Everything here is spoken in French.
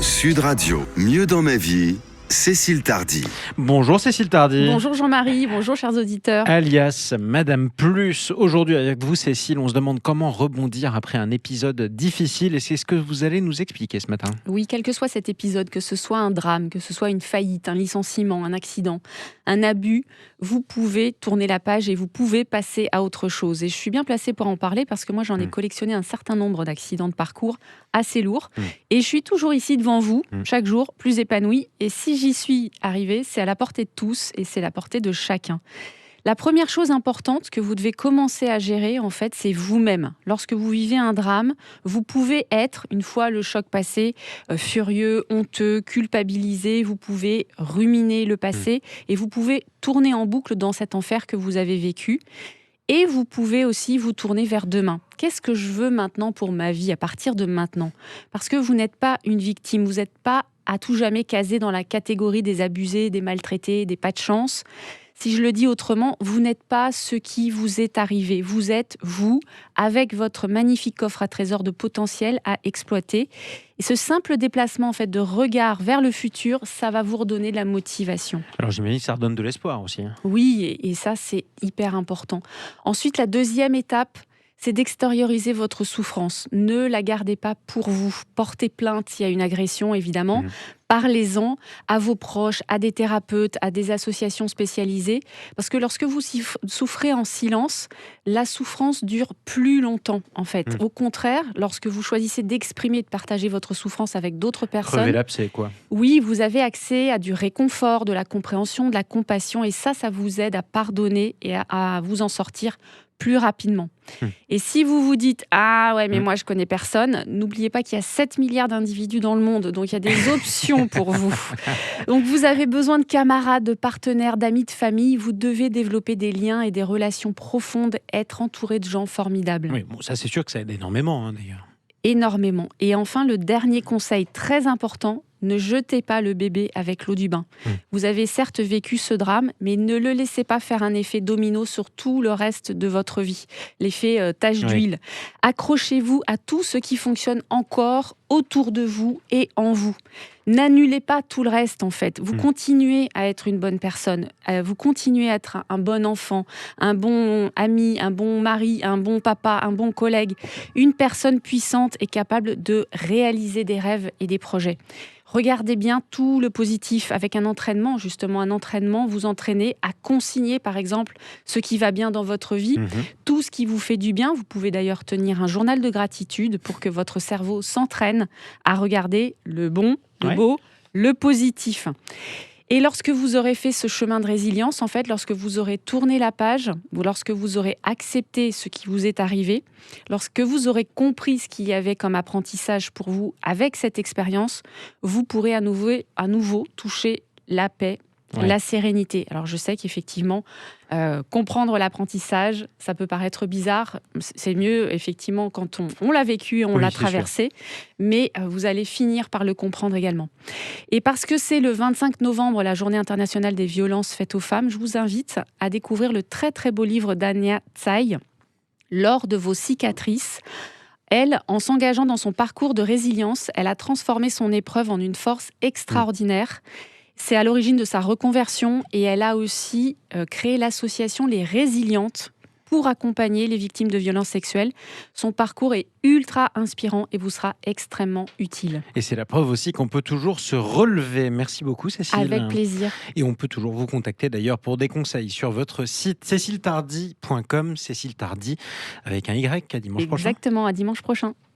Sud Radio, mieux dans ma vie, Cécile Tardy. Bonjour Cécile Tardy. Bonjour Jean-Marie, bonjour chers auditeurs. Alias Madame Plus. Aujourd'hui avec vous Cécile, on se demande comment rebondir après un épisode difficile et c'est ce que vous allez nous expliquer ce matin. Oui, quel que soit cet épisode, que ce soit un drame, que ce soit une faillite, un licenciement, un accident, un abus, vous pouvez tourner la page et vous pouvez passer à autre chose. Et je suis bien placée pour en parler parce que moi j'en ai collectionné un certain nombre d'accidents de parcours assez lourds et je suis toujours ici devant vous, chaque jour, plus épanouie. Et si j'y suis arrivée, c'est à la portée de tous et c'est à la portée de chacun. La première chose importante que vous devez commencer à gérer, en fait, c'est vous-même. Lorsque vous vivez un drame, vous pouvez être, une fois le choc passé, furieux, honteux, culpabilisé. Vous pouvez ruminer le passé et vous pouvez tourner en boucle dans cet enfer que vous avez vécu. Et vous pouvez aussi vous tourner vers demain. Qu'est-ce que je veux maintenant pour ma vie, à partir de maintenant ? Parce que vous n'êtes pas une victime, vous n'êtes pas à tout jamais casé dans la catégorie des abusés, des maltraités, des pas de chance. Si je le dis autrement, vous n'êtes pas ce qui vous est arrivé. Vous êtes vous, avec votre magnifique coffre à trésors de potentiel à exploiter. Et ce simple déplacement en fait, de regard vers le futur, ça va vous redonner de la motivation. Alors j'imagine que ça redonne de l'espoir aussi. Oui, et ça, c'est hyper important. Ensuite, la deuxième étape, c'est d'extérioriser votre souffrance. Ne la gardez pas pour vous. Portez plainte s'il y a une agression, évidemment. Parlez-en à vos proches, à des thérapeutes, à des associations spécialisées. Parce que lorsque vous souffrez en silence, la souffrance dure plus longtemps, en fait. Au contraire, lorsque vous choisissez d'exprimer, de partager votre souffrance avec d'autres personnes... Crever l'abcès, quoi. Oui, vous avez accès à du réconfort, de la compréhension, de la compassion. Et ça vous aide à pardonner et à vous en sortir plus rapidement. Et si vous vous dites « Ah ouais, mais moi je connais personne », n'oubliez pas qu'il y a 7 milliards d'individus dans le monde, donc il y a des options pour vous. Donc vous avez besoin de camarades, de partenaires, d'amis, de famille. Vous devez développer des liens et des relations profondes, être entouré de gens formidables. Oui, bon, ça c'est sûr que ça aide énormément d'ailleurs. Énormément. Et enfin, le dernier conseil très important, ne jetez pas le bébé avec l'eau du bain. Vous avez certes vécu ce drame, mais ne le laissez pas faire un effet domino sur tout le reste de votre vie. L'effet tache d'huile. Accrochez-vous à tout ce qui fonctionne encore autour de vous et en vous. N'annulez pas tout le reste, en fait. Vous continuez à être une bonne personne. Vous continuez à être un bon enfant, un bon ami, un bon mari, un bon papa, un bon collègue. Une personne puissante et capable de réaliser des rêves et des projets. Regardez bien tout le positif avec un entraînement. Justement, un entraînement, vous entraînez à consigner, par exemple, ce qui va bien dans votre vie, tout ce qui vous fait du bien. Vous pouvez d'ailleurs tenir un journal de gratitude pour que votre cerveau s'entraîne à regarder le bon, le beau, le positif. Et lorsque vous aurez fait ce chemin de résilience, en fait, lorsque vous aurez tourné la page, ou lorsque vous aurez accepté ce qui vous est arrivé, lorsque vous aurez compris ce qu'il y avait comme apprentissage pour vous avec cette expérience, vous pourrez à nouveau toucher la paix, la sérénité. Alors je sais qu'effectivement, comprendre l'apprentissage, ça peut paraître bizarre. C'est mieux effectivement quand on l'a vécu et on l'a traversé, mais vous allez finir par le comprendre également. Et parce que c'est le 25 novembre, la journée internationale des violences faites aux femmes, je vous invite à découvrir le très très beau livre d'Anya Tsai, « Lors de vos cicatrices ». Elle, en s'engageant dans son parcours de résilience, elle a transformé son épreuve en une force extraordinaire. C'est à l'origine de sa reconversion et elle a aussi créé l'association Les Résilientes pour accompagner les victimes de violences sexuelles. Son parcours est ultra inspirant et vous sera extrêmement utile. Et c'est la preuve aussi qu'on peut toujours se relever. Merci beaucoup Cécile. Avec plaisir. Et on peut toujours vous contacter d'ailleurs pour des conseils sur votre site céciletardy.com, Cécile Tardy avec un Y à dimanche prochain. Exactement, à dimanche prochain.